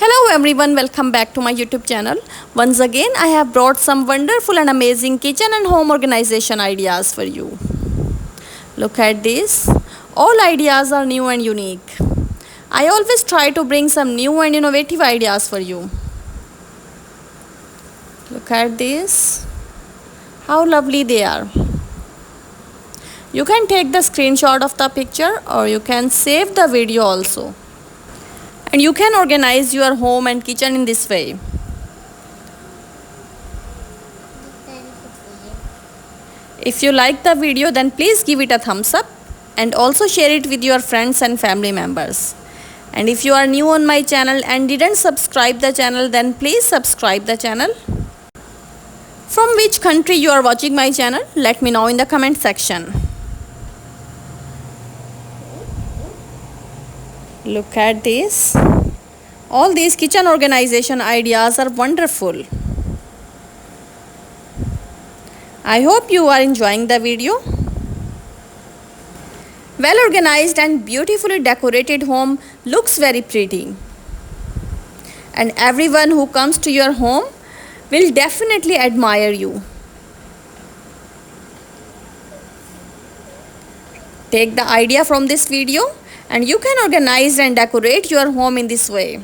Hello everyone, welcome back to my YouTube channel. Once again, I have brought some wonderful and amazing kitchen and home organization ideas for you. Look at this. All ideas are new and unique. I always try to bring some new and innovative ideas for you. Look at this. How lovely they are. You can take the screenshot of the picture or you can save the video also. And you can organize your home and kitchen in this way. If you like the video, then please give it a thumbs up and also share it with your friends and family members. And if you are new on my channel and didn't subscribe the channel, then please subscribe the channel. From which country you are watching my channel, let me know in the comment section. Look at this. All these kitchen organization ideas are wonderful. I hope you are enjoying the video. Well organized and beautifully decorated home looks very pretty. And everyone who comes to your home will definitely admire you. Take the idea from this video and you can organize and decorate your home in this way.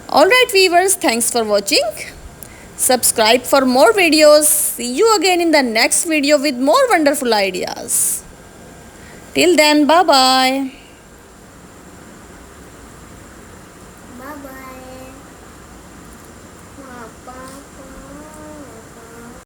Alright viewers, thanks for watching. Subscribe for more videos. See you again in the next video with more wonderful ideas. Till then, bye bye.